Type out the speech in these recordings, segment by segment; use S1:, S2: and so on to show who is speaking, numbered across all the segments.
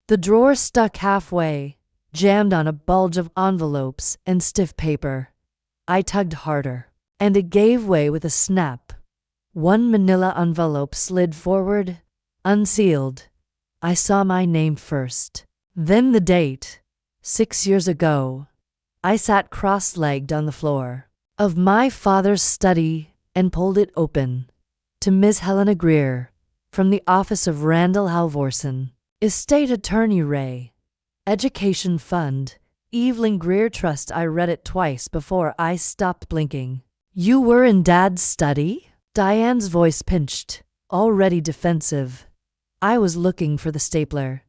S1: The drawer stuck halfway, jammed on a bulge of envelopes and stiff paper. I tugged harder, and it gave way with a snap. One manila envelope slid forward, unsealed. I saw my name first, then the date. 6 years ago. I sat cross-legged on the floor of my father's study and pulled it open. To Miss Helena Greer, from the office of Randall Halvorson, Estate Attorney Ray, Education Fund, Evelyn Greer Trust. I read it twice before I stopped blinking. You were in Dad's study? Diane's voice pinched, already defensive. I was looking for the stapler.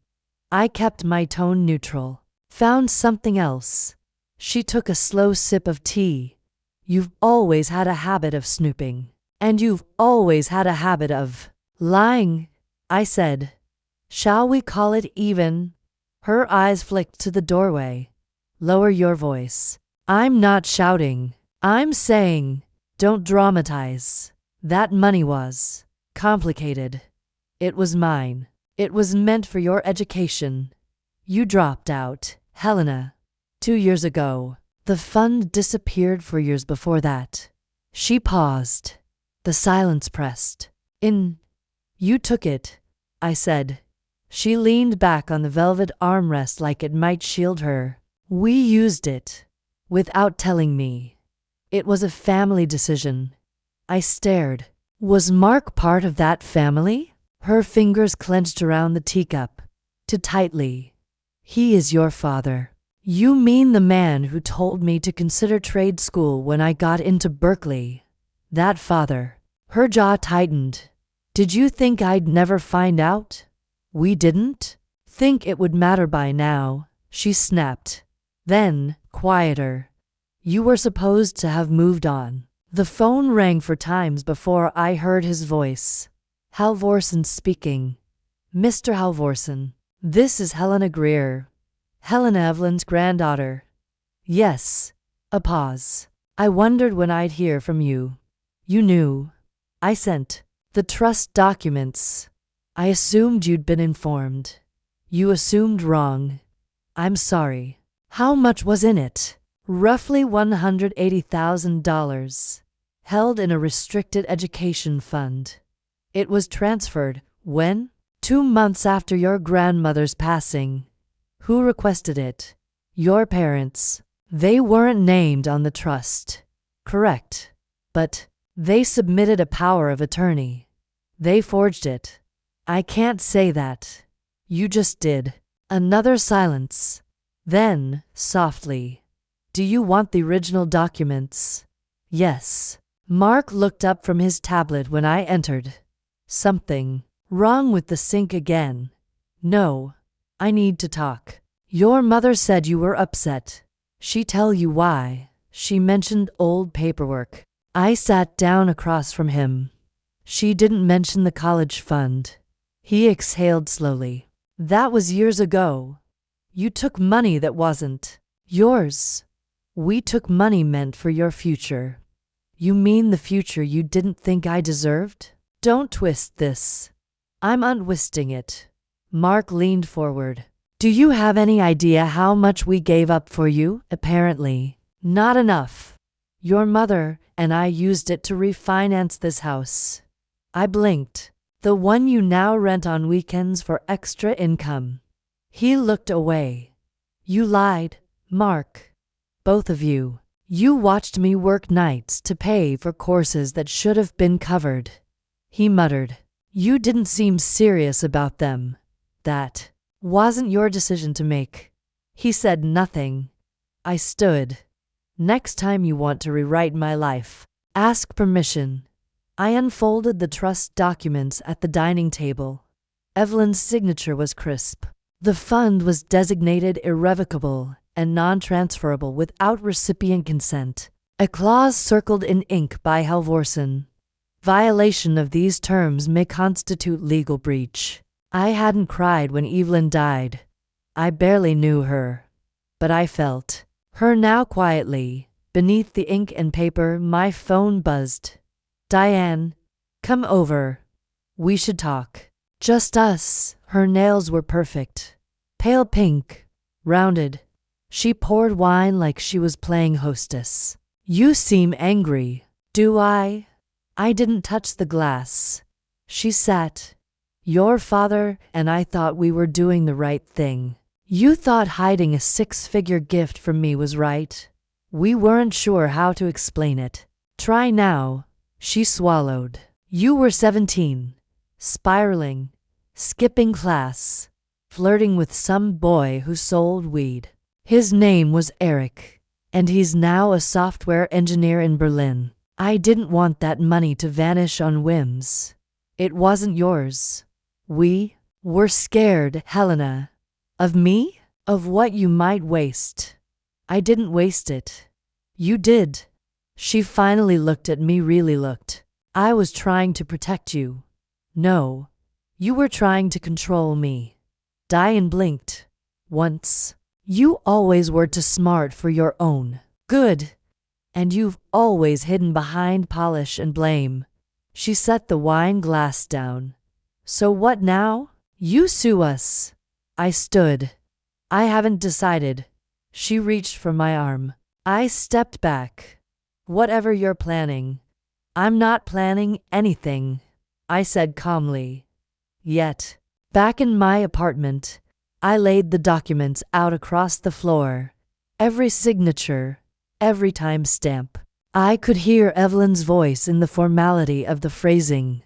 S1: I kept my tone neutral. Found something else. She took a slow sip of tea. You've always had a habit of snooping. And you've always had a habit of lying, I said. Shall we call it even? Her eyes flicked to the doorway. Lower your voice. I'm not shouting. I'm saying, don't dramatize. That money was complicated. It was mine. It was meant for your education. You dropped out, Helena. 2 years ago. The fund disappeared for years before that. She paused. The silence pressed. You took it, I said. She leaned back on the velvet armrest like it might shield her. We used it. Without telling me. It was a family decision. I stared. Was Mark part of that family? Her fingers clenched around the teacup. Too tightly. He is your father. You mean the man who told me to consider trade school when I got into Berkeley? That father. Her jaw tightened. Did you think I'd never find out? We didn't think it would matter by now, she snapped. Then, quieter. You were supposed to have moved on. The phone rang 4 times before I heard his voice. Halvorson speaking. Mr. Halvorson, this is Helena Greer. Helena Evelyn's granddaughter. Yes. A pause. I wondered when I'd hear from you. You knew. I sent the trust documents. I assumed you'd been informed. You assumed wrong. I'm sorry. How much was in it? Roughly $180,000. Held in a restricted education fund. It was transferred, when? 2 months after your grandmother's passing. Who requested it? Your parents. They weren't named on the trust. Correct. But they submitted a power of attorney. They forged it. I can't say that. You just did. Another silence. Then, softly. Do you want the original documents? Yes. Mark looked up from his tablet when I entered. Something wrong with the sink again? No. I need to talk. Your mother said you were upset. She tell you why? She mentioned old paperwork. I sat down across from him. She didn't mention the college fund. He exhaled slowly. That was years ago. You took money that wasn't yours. We took money meant for your future. You mean the future you didn't think I deserved? Don't twist this. I'm untwisting it. Mark leaned forward. Do you have any idea how much we gave up for you? Apparently, not enough. Your mother and I used it to refinance this house. I blinked. The one you now rent on weekends for extra income. He looked away. You lied, Mark. Both of you. You watched me work nights to pay for courses that should have been covered. He muttered. You didn't seem serious about them. That wasn't your decision to make. He said nothing. I stood. Next time you want to rewrite my life, ask permission. I unfolded the trust documents at the dining table. Evelyn's signature was crisp. The fund was designated irrevocable and non-transferable without recipient consent. A clause circled in ink by Halvorson. Violation of these terms may constitute legal breach. I hadn't cried when Evelyn died. I barely knew her. But I felt her now quietly. Beneath the ink and paper, my phone buzzed. Diane, come over. We should talk. Just us. Her nails were perfect. pale pink, rounded. She poured wine like she was playing hostess. You seem angry. Do I? I didn't touch the glass. She sat. Your father and I thought we were doing the right thing. You thought hiding a six-figure gift from me was right. We weren't sure how to explain it. Try now. She swallowed. You were 17, spiraling, skipping class, flirting with some boy who sold weed. His name was Eric, and he's now a software engineer in Berlin. I didn't want that money to vanish on whims. It wasn't yours. We were scared, Helena. Of me? Of what you might waste. I didn't waste it. You did. She finally looked at me, really looked. I was trying to protect you. No, you were trying to control me. Diane blinked. Once. You always were too smart for your own good, and you've always hidden behind polish and blame. She set the wine glass down. So what now? You sue us. I stood. I haven't decided. She reached for my arm. I stepped back. Whatever you're planning. I'm not planning anything, I said calmly. Yet, back in my apartment, I laid the documents out across the floor. Every signature, every timestamp. I could hear Evelyn's voice in the formality of the phrasing.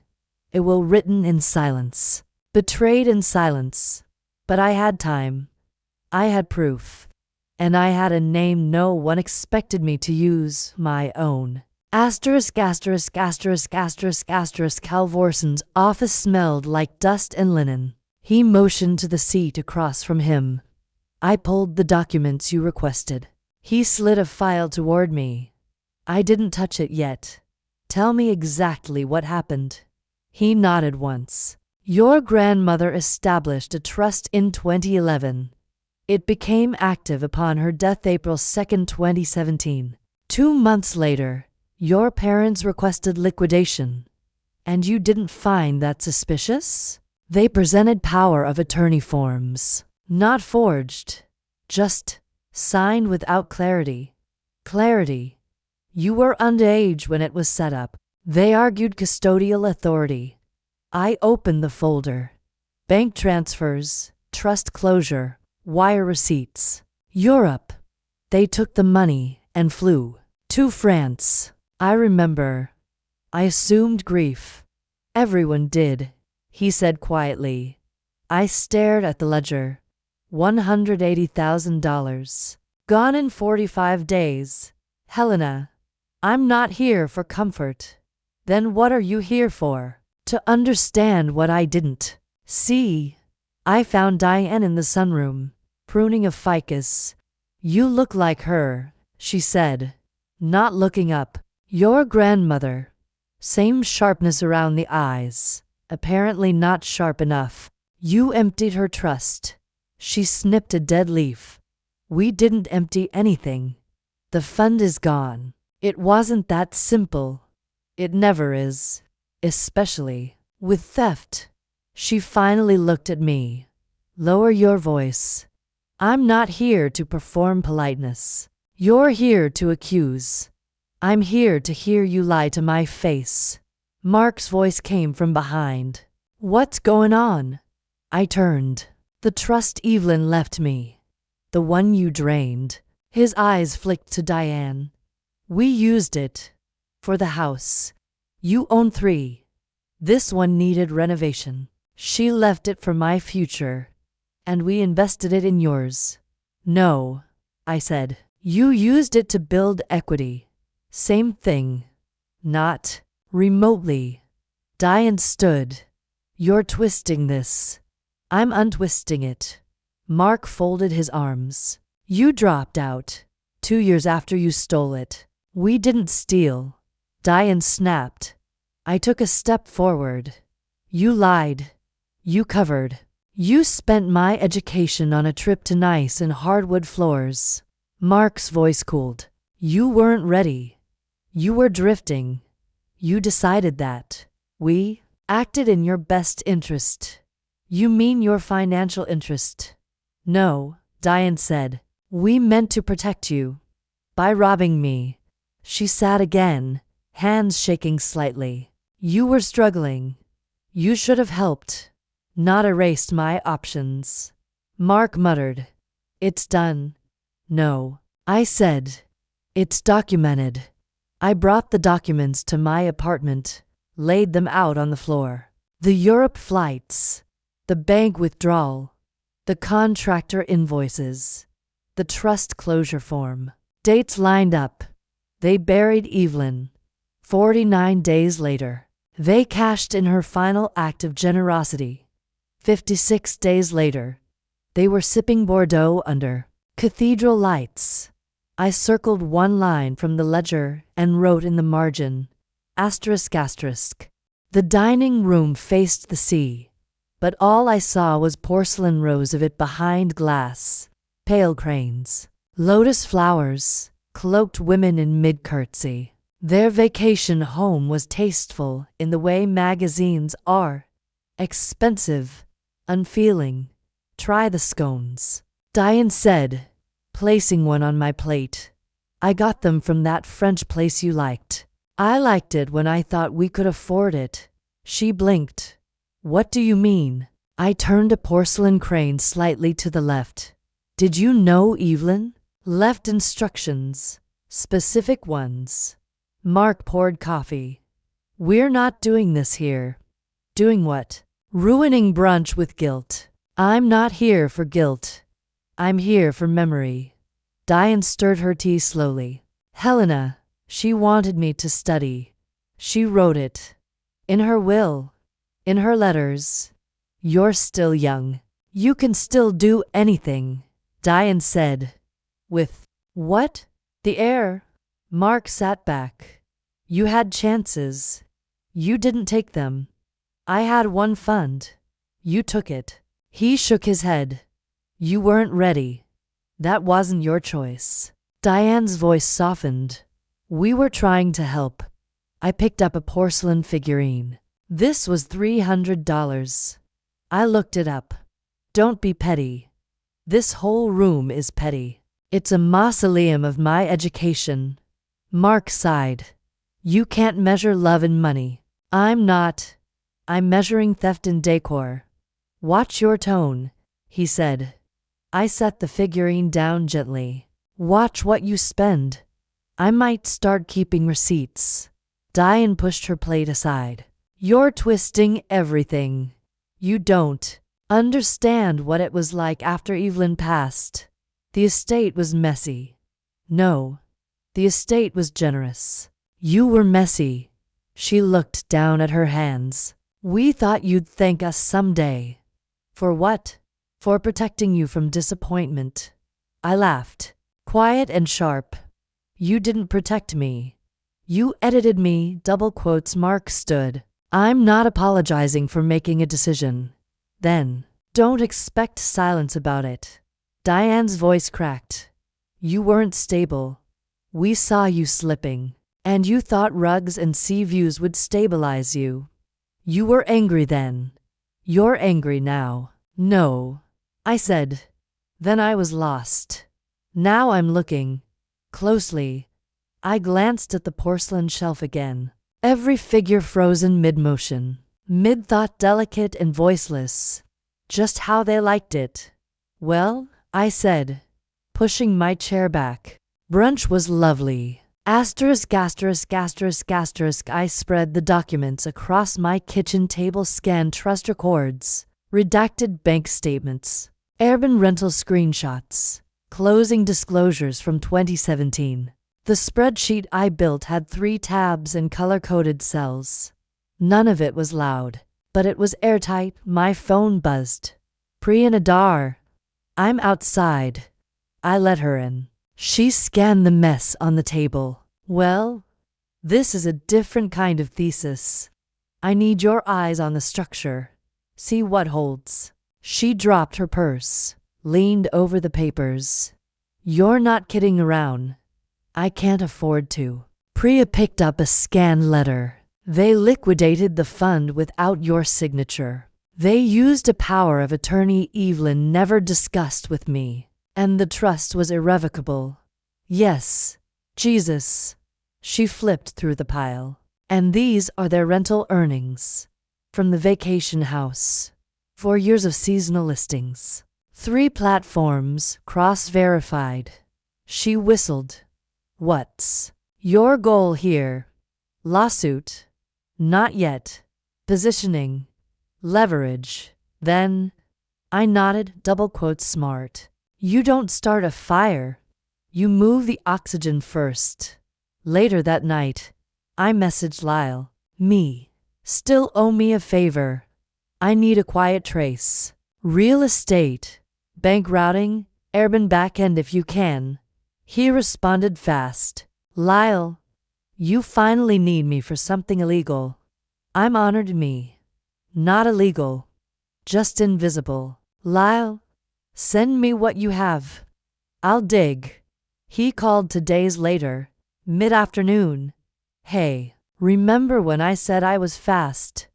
S1: It will written in silence. Betrayed in silence. But I had time. I had proof. And I had a name no one expected me to use, my own. Halvorson's office smelled like dust and linen. He motioned to the seat across from him. I pulled the documents you requested. He slid a file toward me. I didn't touch it yet. Tell me exactly what happened. He nodded once. Your grandmother established a trust in 2011. It became active upon her death April 2, 2017. 2 months later, your parents requested liquidation. And you didn't find that suspicious? They presented power of attorney forms. Not forged. Just signed without clarity. Clarity. You were underage when it was set up. They argued custodial authority. I opened the folder. Bank transfers, trust closure, wire receipts. Europe. They took the money and flew to France. I remember. I assumed grief. Everyone did, he said quietly. I stared at the ledger. $180,000. Gone in 45 days. Helena, I'm not here for comfort. Then what are you here for? To understand what I didn't see. I found Diane in the sunroom, pruning a ficus. You look like her, she said, not looking up. Your grandmother. Same sharpness around the eyes. Apparently not sharp enough. You emptied her trust. She snipped a dead leaf. We didn't empty anything. The fund is gone. It wasn't that simple. It never is. Especially with theft. She finally looked at me. Lower your voice. I'm not here to perform politeness. You're here to accuse. I'm here to hear you lie to my face. Mark's voice came from behind. What's going on? I turned. The trust Evelyn left me. The one you drained. His eyes flicked to Diane. We used it. For the house. You own 3. This one needed renovation. She left it for my future. And we invested it in yours. No, I said. You used it to build equity. Same thing. Not remotely. Diane stood. You're twisting this. I'm untwisting it. Mark folded his arms. You dropped out. 2 years after you stole it. We didn't steal. Diane snapped. I took a step forward. You lied. You covered. You spent my education on a trip to Nice and hardwood floors. Mark's voice cooled. You weren't ready. You were drifting. You decided that. We acted in your best interest. You mean your financial interest. No, Diane said. We meant to protect you. By robbing me. She sat again, hands shaking slightly. You were struggling. You should have helped, not erased my options. Mark muttered. It's done. No. I said. It's documented. I brought the documents to my apartment, laid them out on the floor. The Europe flights, the bank withdrawal, the contractor invoices, the trust closure form. Dates lined up. They buried Evelyn. 49 days later, they cashed in her final act of generosity. 56 days later, they were sipping Bordeaux under cathedral lights. I circled one line from the ledger and wrote in the margin, asterisk asterisk. The dining room faced the sea, but all I saw was porcelain rows of it behind glass, pale cranes, lotus flowers, cloaked women in mid-curtsy. Their vacation home was tasteful in the way magazines are. Expensive, unfeeling. Try the scones, Diane said, placing one on my plate. I got them from that French place you liked. I liked it when I thought we could afford it. She blinked. What do you mean? I turned a porcelain crane slightly to the left. Did you know Evelyn? Left instructions. Specific ones. Mark poured coffee. We're not doing this here. Doing what? Ruining brunch with guilt. I'm not here for guilt. I'm here for memory. Diane stirred her tea slowly. Helena, she wanted me to study. She wrote it. In her will. In her letters. You're still young. You can still do anything, Diane said. With what? The air. Mark sat back. You had chances. You didn't take them. I had one fund. You took it. He shook his head. You weren't ready. That wasn't your choice. Diane's voice softened. We were trying to help. I picked up a porcelain figurine. This was $300. I looked it up. Don't be petty. This whole room is petty. It's a mausoleum of my education. Mark sighed. You can't measure love in money. I'm not. I'm measuring theft in decor. Watch your tone, he said. I set the figurine down gently. Watch what you spend. I might start keeping receipts. Diane pushed her plate aside. You're twisting everything. You don't understand what it was like after Evelyn passed. The estate was messy. No, the estate was generous. You were messy. She looked down at her hands. We thought you'd thank us someday. For what? For protecting you from disappointment. I laughed. Quiet and sharp. You didn't protect me. You edited me, double quotes. Mark stood. I'm not apologizing for making a decision. Then, don't expect silence about it. Diane's voice cracked. You weren't stable. We saw you slipping. And you thought rugs and sea views would stabilize you. You were angry then. You're angry now. No, I said. Then I was lost. Now I'm looking. Closely. I glanced at the porcelain shelf again. Every figure frozen mid-motion. Mid-thought, delicate and voiceless. Just how they liked it. Well, I said, pushing my chair back. Brunch was lovely. Asterisk, asterisk, asterisk, asterisk. I spread the documents across my kitchen table, scanned trust records, redacted bank statements, Airbnb rental screenshots, closing disclosures from 2017. The spreadsheet I built had 3 tabs and color-coded cells. None of it was loud, but it was airtight. My phone buzzed. Priya Nadar. I'm outside. I let her in. She scanned the mess on the table. Well, this is a different kind of thesis. I need your eyes on the structure. See what holds. She dropped her purse, leaned over the papers. You're not kidding around. I can't afford to. Priya picked up a scanned letter. They liquidated the fund without your signature. They used a power of attorney Evelyn never discussed with me, and the trust was irrevocable. Yes, Jesus. She flipped through the pile. And these are their rental earnings. From the vacation house. 4 years of seasonal listings. 3 platforms, cross-verified. She whistled. What's your goal here? Lawsuit? Not yet. Positioning. Leverage. Then, I nodded, double quotes smart. You don't start a fire. You move the oxygen first. Later that night, I messaged Lyle. Me. Still owe me a favor. I need a quiet trace. Real estate. Bank routing. Urban backend if you can. He responded fast. Lyle, you finally need me for something illegal. I'm honored. Me. Not illegal. Just invisible. Lyle, send me what you have. I'll dig. He called 2 days later. Mid-afternoon. Hey, remember when I said I was fast?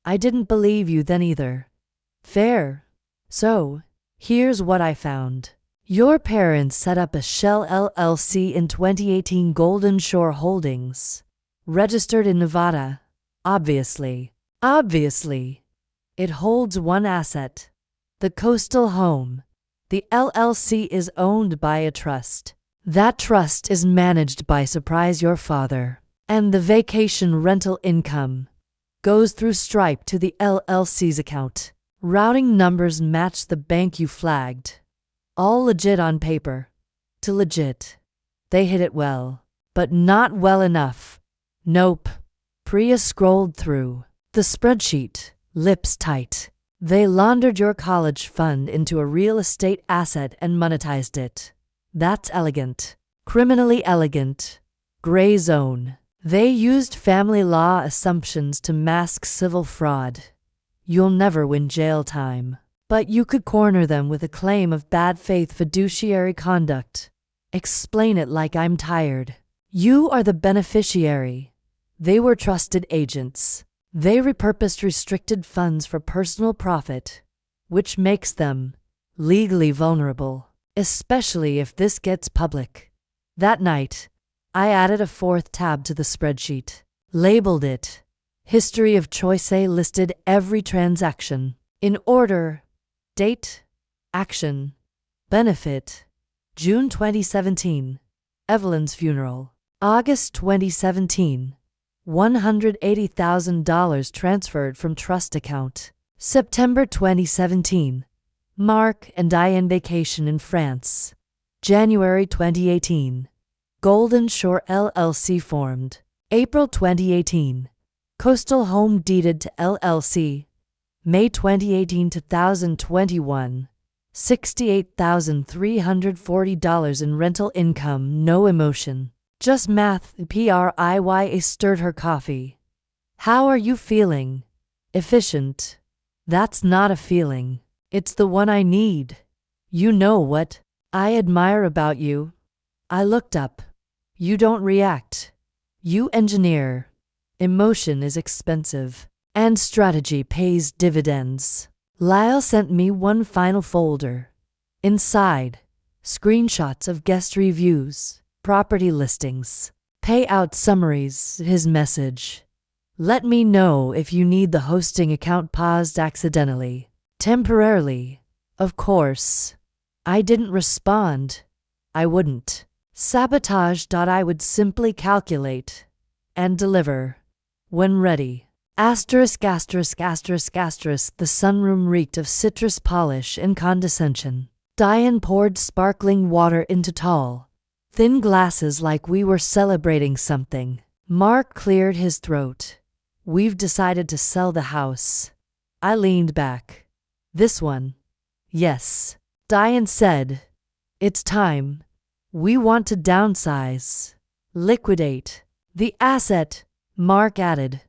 S1: I didn't believe you then either. Fair. So, here's what I found. Your parents set up a shell LLC in 2018, Golden Shore Holdings. Registered in Nevada. Obviously. It holds one asset. The coastal home. The LLC is owned by a trust. That trust is managed by Surprise Your Father. And the vacation rental income goes through Stripe to the LLC's account. Routing numbers match the bank you flagged. All legit on paper. To legit. They hit it well. But not well enough. Nope. Priya scrolled through the spreadsheet, lips tight. They laundered your college fund into a real estate asset and monetized it. That's elegant. Criminally elegant. Gray zone. They used family law assumptions to mask civil fraud. You'll never win jail time. But you could corner them with a claim of bad faith fiduciary conduct. Explain it like I'm tired. You are the beneficiary. They were trusted agents. They repurposed restricted funds for personal profit, which makes them legally vulnerable. Especially if this gets public. That night, I added a 4th tab to the spreadsheet. Labeled it. History of Choice. Listed every transaction. In order. Date. Action. Benefit. June 2017. Evelyn's funeral. August 2017. $180,000 transferred from trust account. September 2017. Mark and Diane vacation in France. January 2018. Golden Shore LLC formed. April 2018. Coastal home deeded to LLC. May 2018 to 2021. $68,340 in rental income. No emotion. Just math. Priya stirred her coffee. How are you feeling? Efficient. That's not a feeling. It's the one I need. You know what I admire about you? I looked up. You don't react. You engineer. Emotion is expensive. And strategy pays dividends. Lyle sent me one final folder. Inside, screenshots of guest reviews, property listings, payout summaries. His message. Let me know if you need the hosting account paused accidentally. Temporarily, of course. I didn't respond. I wouldn't. Sabotage. I would simply calculate and deliver when ready. Asterisk. The sunroom reeked of citrus polish and condescension. Diane poured sparkling water into tall, thin glasses like we were celebrating something. Mark cleared his throat. We've decided to sell the house. I leaned back. This one? Yes. Diane said. It's time. We want to downsize. Liquidate. The asset, Mark added.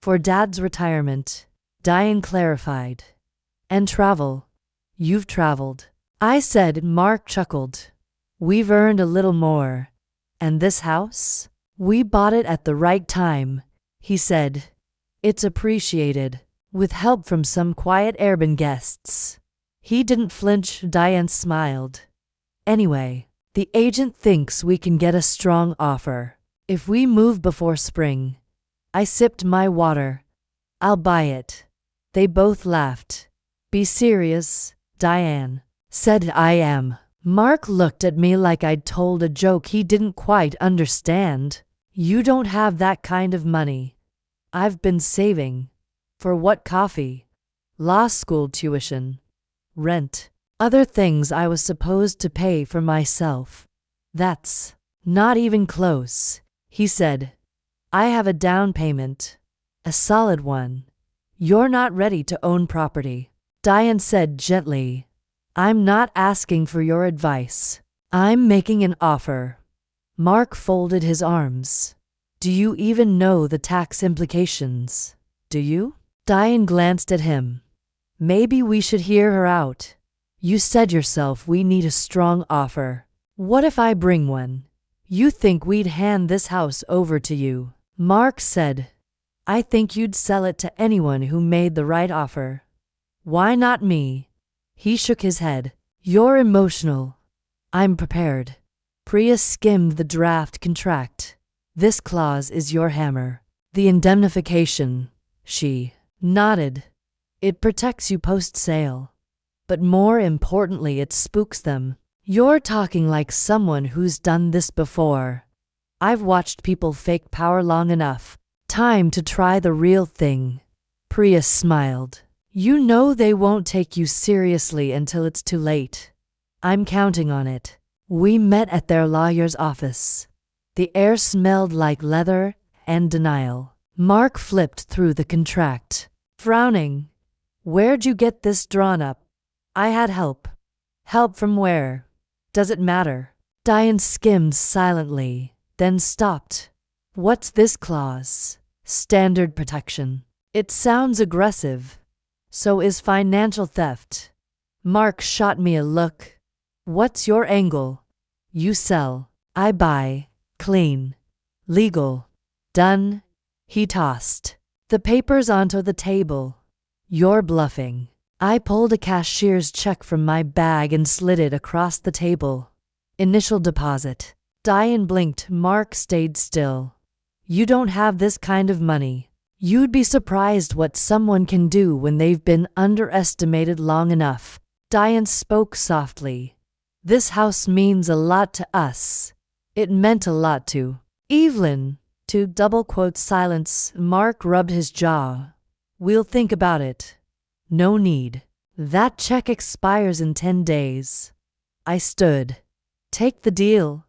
S1: For Dad's retirement. Diane clarified. And travel. You've traveled. I said. Mark chuckled. We've earned a little more. And this house? We bought it at the right time, he said. It's appreciated. with help from some quiet urban guests. He didn't flinch, Diane smiled. Anyway, the agent thinks we can get a strong offer. If we move before spring. I sipped my water. I'll buy it. They both laughed. Be serious, Diane said. I am. Mark looked at me like I'd told a joke he didn't quite understand. You don't have that kind of money. I've been saving. For what? Coffee, law school tuition, rent, other things I was supposed to pay for myself. That's not even close, he said. I have a down payment. A solid one. You're not ready to own property, Diane said gently. I'm not asking for your advice. I'm making an offer. Mark folded his arms. Do you even know the tax implications? Do you? Diane glanced at him. Maybe we should hear her out. You said yourself we need a strong offer. What if I bring one? You think we'd hand this house over to you? Mark said. I think you'd sell it to anyone who made the right offer. Why not me? He shook his head. You're emotional. I'm prepared. Priya skimmed the draft contract. This clause is your hammer. The indemnification. She nodded. It protects you post-sale. But more importantly, it spooks them. You're talking like someone who's done this before. I've watched people fake power long enough. Time to try the real thing. Priya smiled. You know they won't take you seriously until it's too late. I'm counting on it. We met at their lawyer's office. The air smelled like leather and denial. Mark flipped through the contract, frowning. Where'd you get this drawn up? I had help. Help from where? Does it matter? Diane skimmed silently, then stopped. What's this clause? Standard protection. It sounds aggressive. So is financial theft. Mark shot me a look. What's your angle? You sell. I buy. Clean. Legal. Done. He tossed the papers onto the table. You're bluffing. I pulled a cashier's check from my bag and slid it across the table. Initial deposit. Diane blinked. Mark stayed still. You don't have this kind of money. You'd be surprised what someone can do when they've been underestimated long enough. Diane spoke softly. This house means a lot to us. It meant a lot to Evelyn. To double quote silence, Mark rubbed his jaw. We'll think about it. No need. That check expires in 10 days. I stood. Take the deal,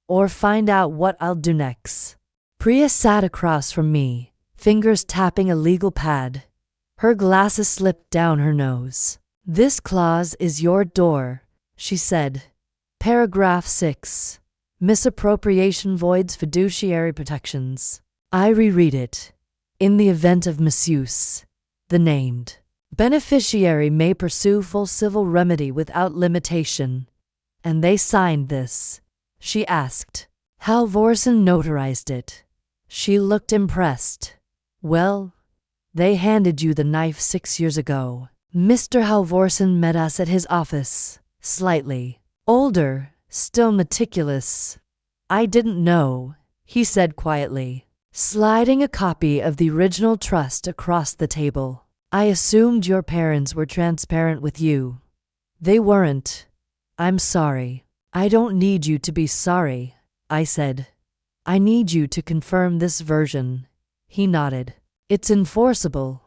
S1: or find out what I'll do next. Priya sat across from me, fingers tapping a legal pad. Her glasses slipped down her nose. This clause is your door, she said. Paragraph 6. Misappropriation voids fiduciary protections. I reread it. In the event of misuse, the named beneficiary may pursue full civil remedy without limitation. And they signed this? She asked. Halvorsen notarized it. She looked impressed. Well, they handed you the knife 6 years ago. Mr. Halvorsen met us at his office, slightly older, still meticulous. I didn't know, he said quietly, sliding a copy of the original trust across the table. I assumed your parents were transparent with you. They weren't. I'm sorry. I don't need you to be sorry, I said. I need you to confirm this version. He nodded. It's enforceable.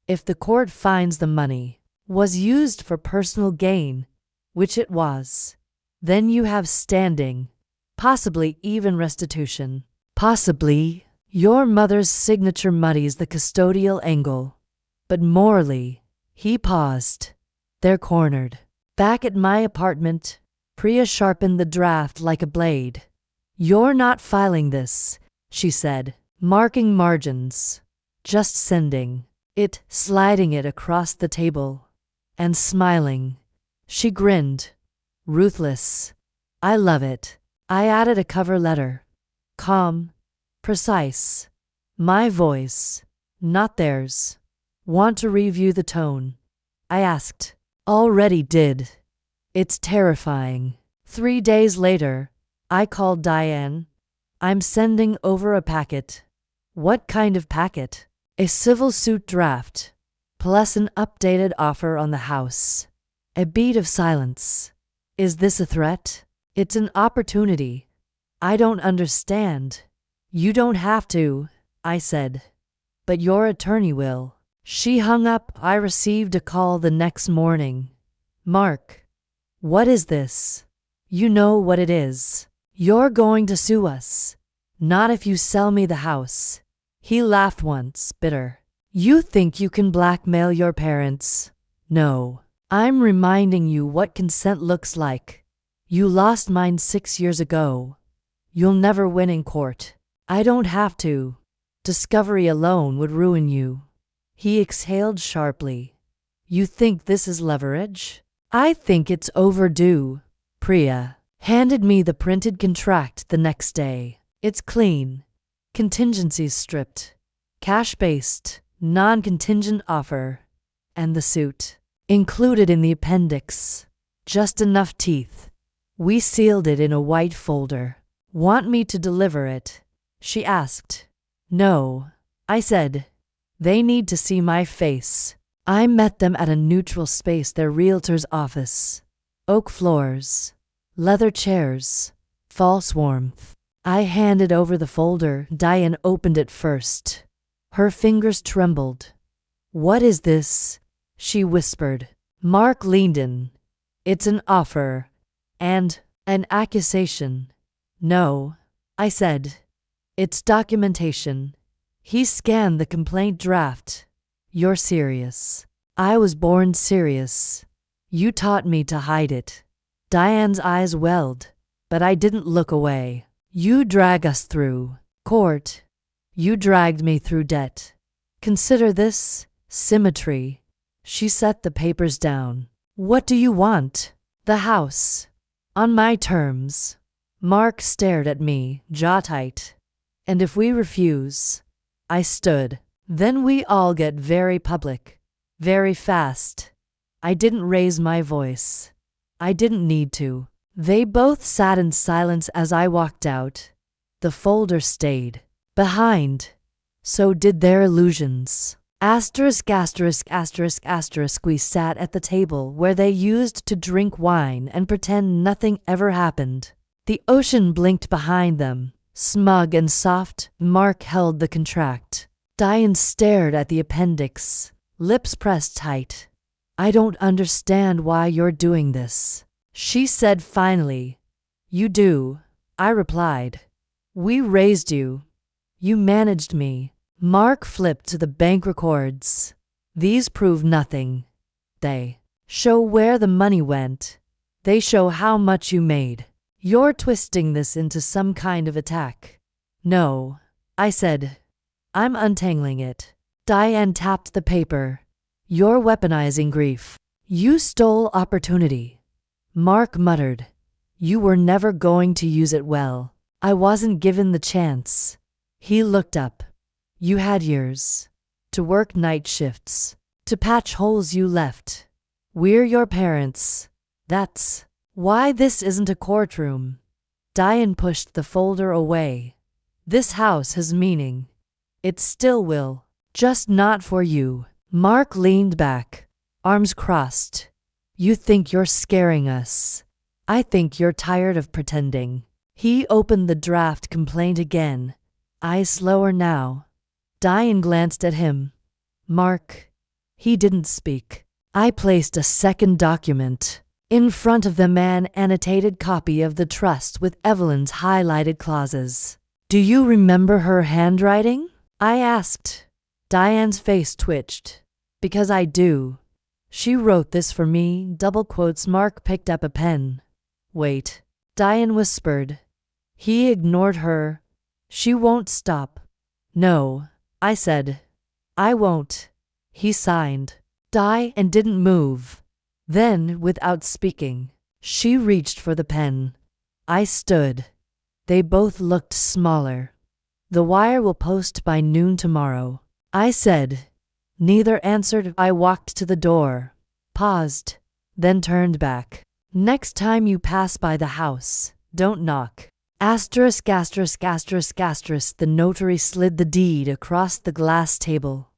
S1: If the court finds the money was used for personal gain, which it was, then you have standing, possibly even restitution. Possibly, your mother's signature muddies the custodial angle. But morally, he paused. They're cornered. Back at my apartment, Priya sharpened the draft like a blade. You're not filing this, she said, marking margins. Just sending it, sliding it across the table, and smiling. She grinned. Ruthless. I love it. I added a cover letter. Calm. Precise. My voice, not theirs. Want to review the tone? I asked. Already did. It's terrifying. 3 days later, I called Diane. I'm sending over a packet. What kind of packet? A civil suit draft, plus an updated offer on the house. A beat of silence. Is this a threat? It's an opportunity. I don't understand. You don't have to, I said. But your attorney will. She hung up. I received a call the next morning. Mark, what is this? You know what it is. You're going to sue us. Not if you sell me the house. He laughed once, bitter. You think you can blackmail your parents? No. I'm reminding you what consent looks like. You lost mine 6 years ago. You'll never win in court. I don't have to. Discovery alone would ruin you. He exhaled sharply. You think this is leverage? I think it's overdue. Priya handed me the printed contract the next day. It's clean. Contingencies stripped. Cash-based, non-contingent offer. And the suit. Included in the appendix. Just enough teeth. We sealed it in a white folder. Want me to deliver it? She asked. No, I said. They need to see my face. I met them at a neutral space, their realtor's office. Oak floors. Leather chairs. False warmth. I handed over the folder. Diane opened it first. Her fingers trembled. What is this? She whispered. Mark leaned in. It's an offer. And an accusation. No, I said. It's documentation. He scanned the complaint draft. You're serious. I was born serious. You taught me to hide it. Diane's eyes welled, but I didn't look away. You drag us through court. You dragged me through debt. Consider this symmetry. She set the papers down. What do you want? The house. On my terms. Mark stared at me, jaw tight. And if we refuse? I stood. Then we all get very public. Very fast. I didn't raise my voice. I didn't need to. They both sat in silence as I walked out. The folder stayed behind. So did their illusions. Asterisk, asterisk, asterisk, asterisk. We sat at the table where they used to drink wine and pretend nothing ever happened. The ocean blinked behind them, smug and soft. Mark held the contract. Diane stared at the appendix, lips pressed tight. I don't understand why you're doing this, she said finally. You do, I replied. We raised you. You managed me. Mark flipped to the bank records. These prove nothing. They show where the money went. They show how much you made. You're twisting this into some kind of attack. No, I said. I'm untangling it. Diane tapped the paper. You're weaponizing grief. You stole opportunity. Mark muttered. You were never going to use it well. I wasn't given the chance. He looked up. You had years. To work night shifts. To patch holes you left. We're your parents. That's why this isn't a courtroom. Diane pushed the folder away. This house has meaning. It still will. Just not for you. Mark leaned back, arms crossed. You think you're scaring us. I think you're tired of pretending. He opened the draft complaint again, eyes slower now. Diane glanced at him. Mark. He didn't speak. I placed a second document in front of them, an annotated copy of the trust with Evelyn's highlighted clauses. Do you remember her handwriting? I asked. Diane's face twitched. Because I do. She wrote this for me, double quotes. Mark picked up a pen. Wait. Diane whispered. He ignored her. She won't stop. No, I said. I won't. He signed. Diane didn't move. Then, without speaking, she reached for the pen. I stood. They both looked smaller. The wire will post by noon tomorrow, I said. Neither answered. I walked to the door, paused, then turned back. Next time you pass by the house, don't knock. Asterisk, asterisk, asterisk, asterisk. The notary slid the deed across the glass table.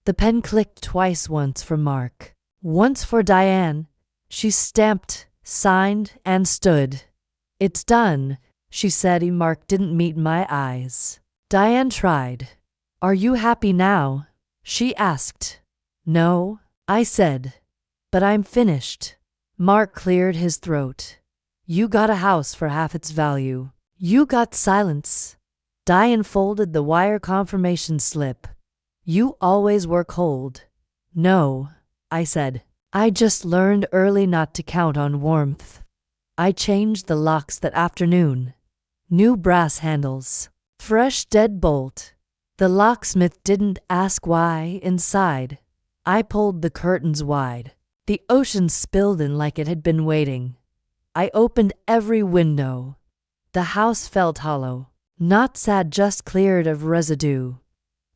S1: The pen clicked twice, once for Mark, once for Diane. She stamped, signed, and stood. It's done, she said. Mark didn't meet my eyes. Diane tried. Are you happy now? She asked. No, I said. But I'm finished. Mark cleared his throat. You got a house for half its value. You got silence. Diane folded the wire confirmation slip. You always were cold. No, I said. I just learned early not to count on warmth. I changed the locks that afternoon. New brass handles. Fresh deadbolt. The locksmith didn't ask why. Inside, I pulled the curtains wide. The ocean spilled in like it had been waiting. I opened every window. The house felt hollow. Not sad, just cleared of residue.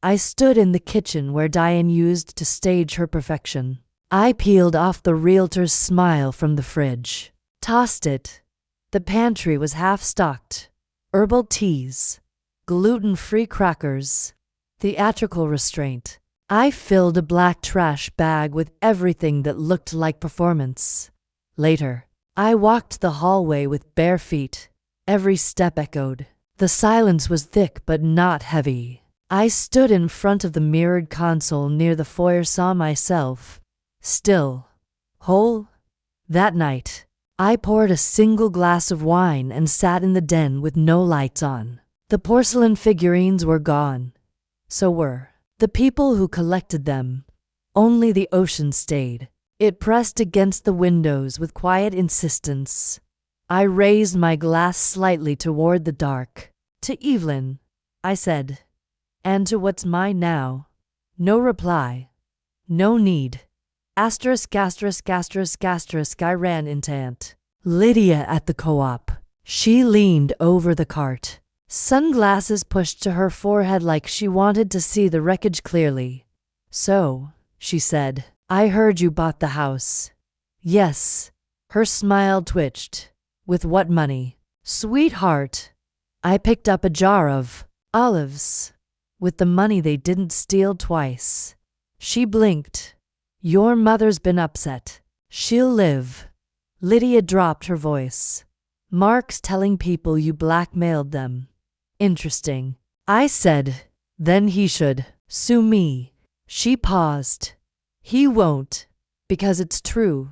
S1: I stood in the kitchen where Diane used to stage her perfection. I peeled off the realtor's smile from the fridge. Tossed it. The pantry was half-stocked. Herbal teas. Gluten-free crackers. Theatrical restraint. I filled a black trash bag with everything that looked like performance. Later, I walked the hallway with bare feet. Every step echoed. The silence was thick but not heavy. I stood in front of the mirrored console near the foyer, saw myself. Still. Whole. That night, I poured a single glass of wine and sat in the den with no lights on. The porcelain figurines were gone. So were the people who collected them. Only the ocean stayed. It pressed against the windows with quiet insistence. I raised my glass slightly toward the dark. To Evelyn, I said. And to what's mine now. No reply. No need. Asterisk, asterisk, asterisk, asterisk. I ran into Aunt Lydia at the co-op. She leaned over the cart. Sunglasses pushed to her forehead like she wanted to see the wreckage clearly. So, she said, I heard you bought the house. Yes. Her smile twitched. With what money? Sweetheart. I picked up a jar of olives. With the money they didn't steal twice. She blinked. Your mother's been upset. She'll live. Lydia dropped her voice. Mark's telling people you blackmailed them. Interesting. I said. Then he should sue me. She paused. He won't. Because it's true.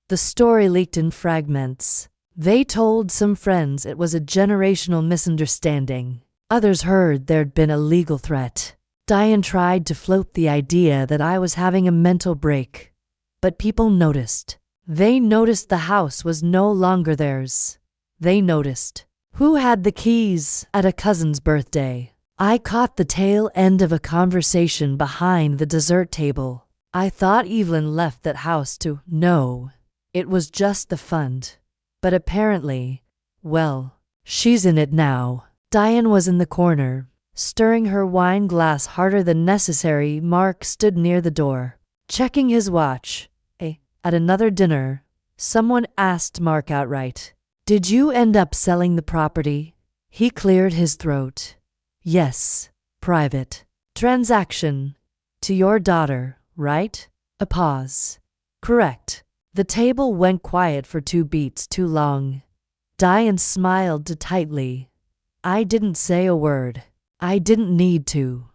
S1: The story leaked in fragments. They told some friends it was a generational misunderstanding. Others heard there'd been a legal threat. Diane tried to float the idea that I was having a mental break. But people noticed. They noticed the house was no longer theirs. They noticed who had the keys at a cousin's birthday. I caught the tail end of a conversation behind the dessert table. I thought Evelyn left that house to no. It was just the fund. But apparently, well, she's in it now. Diane was in the corner, stirring her wine glass harder than necessary. Mark stood near the door, checking his watch. At another dinner, someone asked Mark outright, Did you end up selling the property? He cleared his throat. Yes, private. Transaction. To your daughter, right? A pause. Correct. The table went quiet for 2 beats too long. Diane smiled tightly. I didn't say a word. I didn't need to.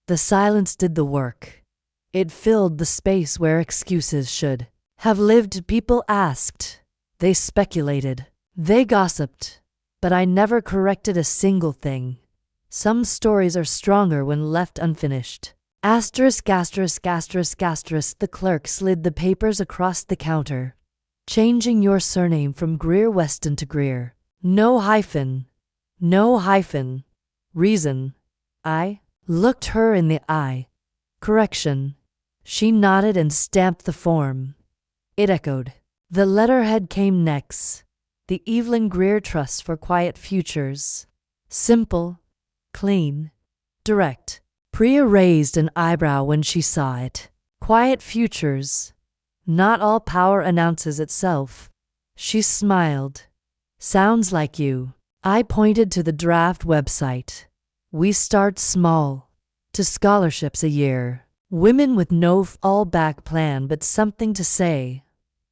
S1: The silence did the work. It filled the space where excuses should have lived. People asked. They speculated. They gossiped. But I never corrected a single thing. Some stories are stronger when left unfinished. Asterisk, asterisk, asterisk, asterisk. The clerk slid the papers across the counter. Changing your surname from Greer Weston to Greer. No hyphen. No hyphen. Reason. I looked her in the eye. Correction. She nodded and stamped the form. It echoed. The letterhead came next. The Evelyn Greer Trust for Quiet Futures. Simple. Clean. Direct. Priya raised an eyebrow when she saw it. Quiet futures. Not all power announces itself. She smiled. Sounds like you. I pointed to the draft website. We start small. To scholarships a year. Women with no fallback plan but something to say.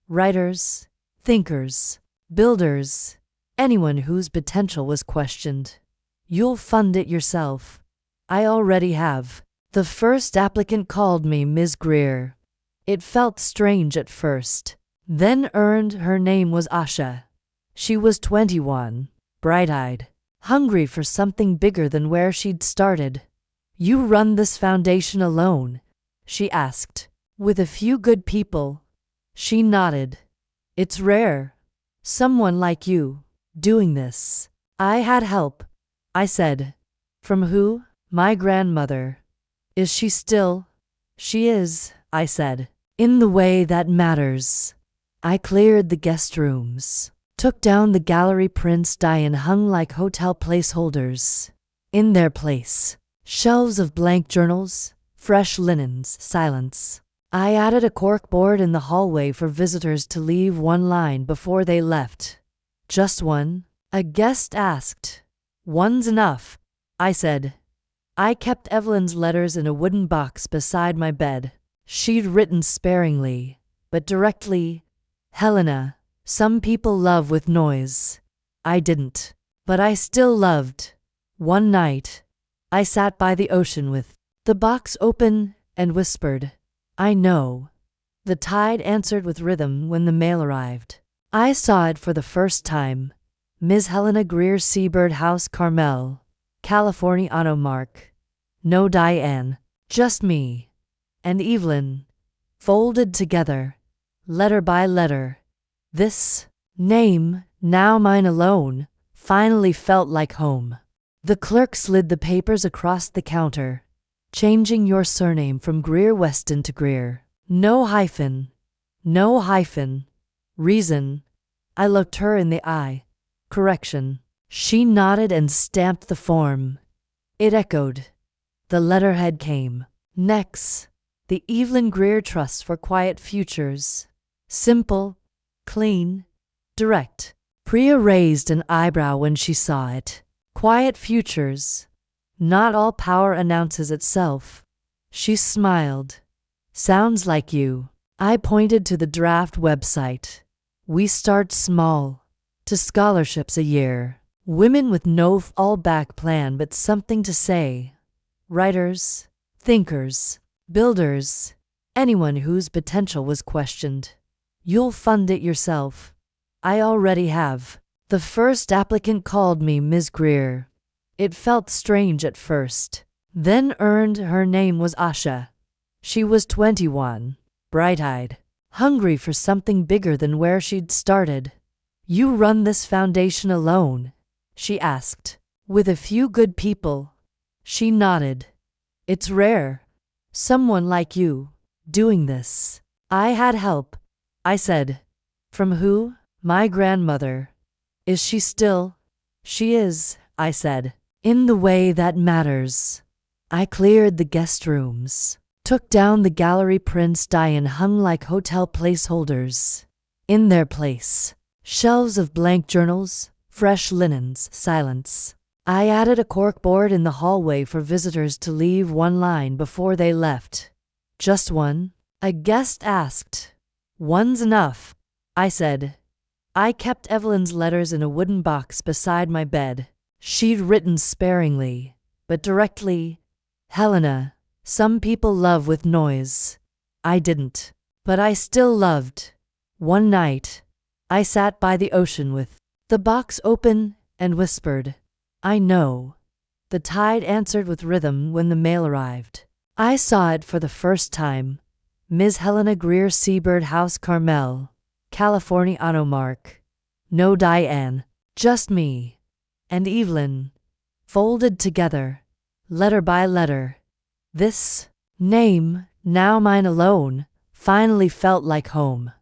S1: Writers, thinkers, builders, anyone whose potential was questioned. You'll fund it yourself. I already have. The first applicant called me Ms. Greer. It felt strange at first. Then her name was Asha. She was 21, bright-eyed, hungry for something bigger than where she'd started. You run this foundation alone? She asked. With a few good people. She nodded. It's rare. Someone like you, doing this. I had help, I said. From who? My grandmother. Is she still? She is, I said. In the way that matters. I cleared the guest rooms. Took down the gallery prints Diane hung like hotel placeholders. In their place. Shelves of blank journals, fresh linens, silence. I added a corkboard in the hallway for visitors to leave one line before they left. Just one? A guest asked. One's enough, I said. I kept Evelyn's letters in a wooden box beside my bed. She'd written sparingly, but directly. Helena, some people love with noise. I didn't. But I still loved. One night, I sat by the ocean with the box open and whispered, I know. The tide answered with rhythm when the mail arrived. I saw it for the first time. Ms. Helena Greer, Seabird House, Carmel, California. Auto mark. No Diane. Just me. And Evelyn. Folded together. Letter by letter. This name, now mine alone, finally felt like home. The clerk slid the papers across the counter. Changing your surname from Greer Weston to Greer. No hyphen. No hyphen. Reason. I looked her in the eye. Correction. She nodded and stamped the form. It echoed. The letterhead came. Next. The Evelyn Greer Trust for Quiet Futures. Simple. Clean. Direct. Priya raised an eyebrow when she saw it. Quiet futures. Not all power announces itself. She smiled. Sounds like you. I pointed to the draft website. We start small. To scholarships a year. Women with no fallback plan but something to say. Writers, thinkers, builders, anyone whose potential was questioned. You'll fund it yourself. I already have. The first applicant called me Ms. Greer. It felt strange at first. Then her name was Asha. She was 21, bright-eyed, hungry for something bigger than where she'd started. You run this foundation alone? She asked. With a few good people. She nodded. It's rare. Someone like you, doing this. I had help, I said. From who? My grandmother. Is she still? She is, I said. In the way that matters. I cleared the guest rooms. Took down the gallery prints Diane hung like hotel placeholders. In their place. Shelves of blank journals, fresh linens, silence. I added a corkboard in the hallway for visitors to leave one line before they left. Just one? A guest asked. One's enough, I said. I kept Evelyn's letters in a wooden box beside my bed. She'd written sparingly, but directly. Helena, some people love with noise. I didn't. But I still loved. One night, I sat by the ocean with the box open and whispered, I know. The tide answered with rhythm when the mail arrived. I saw it for the first time. Ms. Helena Greer, Seabird House, Carmel, California. Auto mark. No Diane. Just me. And Evelyn. Folded together. Letter by letter. This name, now mine alone, finally felt like home.